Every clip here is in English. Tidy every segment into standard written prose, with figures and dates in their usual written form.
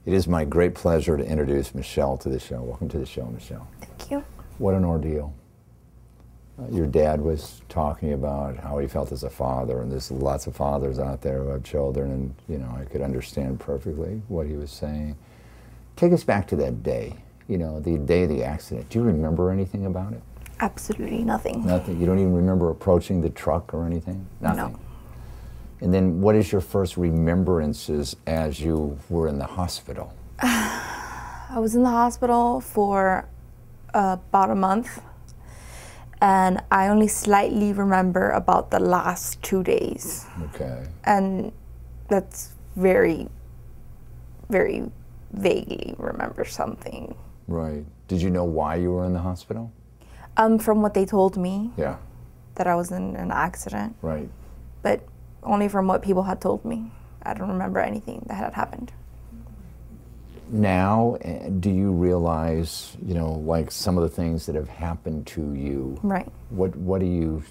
It is my great pleasure to introduce Michelle to the show. Welcome to the show, Michelle. Thank you. What an ordeal. Your dad was talking about how he felt as a father, and there's lots of fathers out there who have children, and you know, I could understand perfectly what he was saying. Take us back to that day, you know, the day of the accident. Do you remember anything about it? Absolutely nothing. Nothing? You don't even remember approaching the truck or anything? Nothing? No. And then what is your first remembrances as you were in the hospital? I was in the hospital for about a month, and I only slightly remember about the last 2 days. Okay. And that's very, very vaguely remember something. Right. Did you know why you were in the hospital? From what they told me. Yeah. That I was in an accident. Right. But only from what people had told me. I don't remember anything that had happened. Now, do you realize, you know, like some of the things that have happened to you? Right. What do you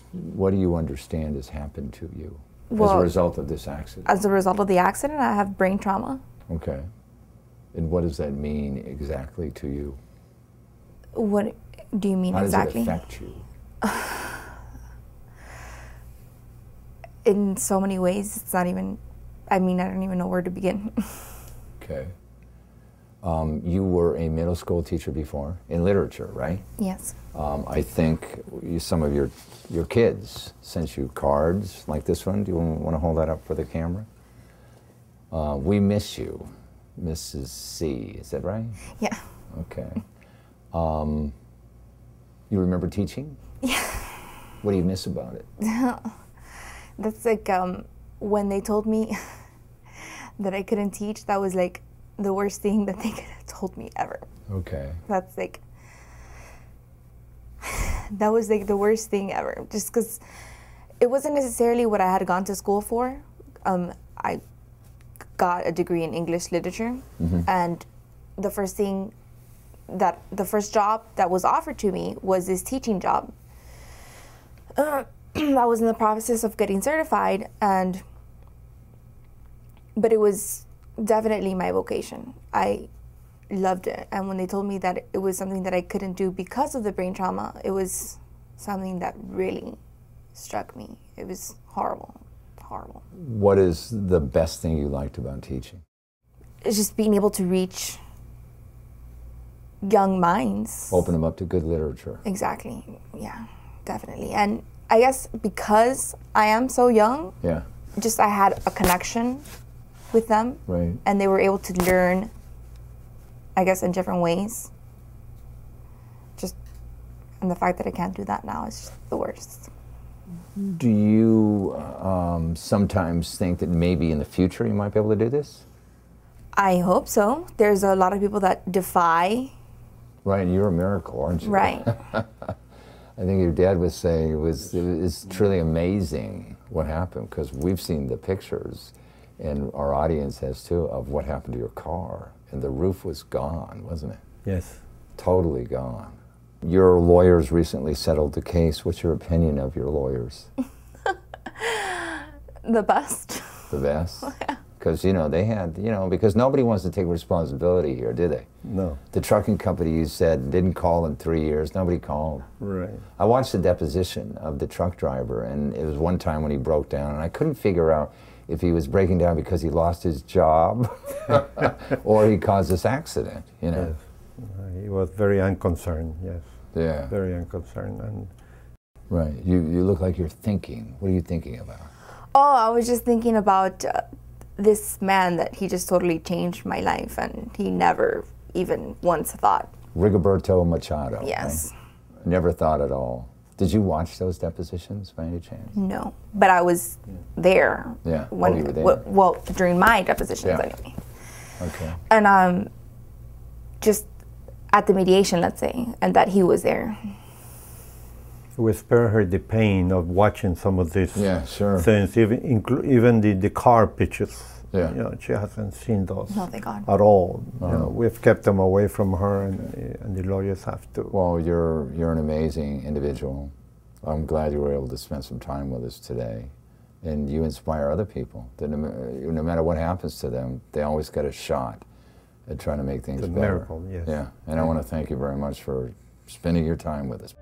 understand has happened to you as Well, a result of this accident? As a result of the accident, I have brain trauma. Okay. And what does that mean exactly to you? What do you mean exactly? How does it affect you? In so many ways, it's not even, I mean, I don't even know where to begin. Okay. You were a middle school teacher before, in literature, right? Yes. I think some of your kids sent you cards like this one. Do you want to hold that up for the camera? We miss you, Mrs. C. Is that right? Yeah. Okay. You remember teaching? Yeah. What do you miss about it? That's like when they told me that I couldn't teach, that was like the worst thing that they could have told me ever. Okay. That's like, that was like the worst thing ever. Just because it wasn't necessarily what I had gone to school for. I got a degree in English literature, and the first job that was offered to me was this teaching job. I was in the process of getting certified, but it was definitely my vocation. I loved it, and when they told me that it was something that I couldn't do because of the brain trauma, it was something that really struck me. It was horrible, horrible. What is the best thing you liked about teaching? It's just being able to reach young minds. Open them up to good literature. Exactly, yeah, definitely. And I guess because I am so young, yeah, just I had a connection with them, right, and they were able to learn, I guess, in different ways. And the fact that I can't do that now is just the worst. Do you sometimes think that maybe in the future you might be able to do this? I hope so. There's a lot of people that defy. Right, and you're a miracle, aren't you? Right. I think your dad was saying it's truly amazing what happened, because we've seen the pictures, and our audience has too, of what happened to your car, and the roof was gone, wasn't it? Yes. Totally gone. Your lawyers recently settled the case. What's your opinion of your lawyers? The best. The best? Because, you know, they had, you know, because nobody wants to take responsibility here, do they? No. The trucking company, you said, didn't call in 3 years. Nobody called. Right. I watched the deposition of the truck driver, and it was one time when he broke down, and I couldn't figure out if he was breaking down because he lost his job or he caused this accident, you know? Yes. He was very unconcerned, yes. Yeah. Very unconcerned. And right. You look like you're thinking. What are you thinking about? Oh, I was just thinking about this man that he just totally changed my life, and he never even once thought. Rigoberto Machado. Yes. Right? Never thought at all. Did you watch those depositions by any chance? No, but I was there. Yeah. When, you were there. Well, during my depositions, yeah. anyway. Okay. And just at the mediation, let's say, and that he was there. we spare her the pain of watching some of these things, even the car pictures. Yeah. You know, she hasn't seen those thank God. at all. You know, we've kept them away from her, and the lawyers have to. Well, you're an amazing individual. I'm glad you were able to spend some time with us today. And you inspire other people that no matter what happens to them, they always get a shot at trying to make things the better. Miracle, yes. Yeah, and I want to thank you very much for spending your time with us.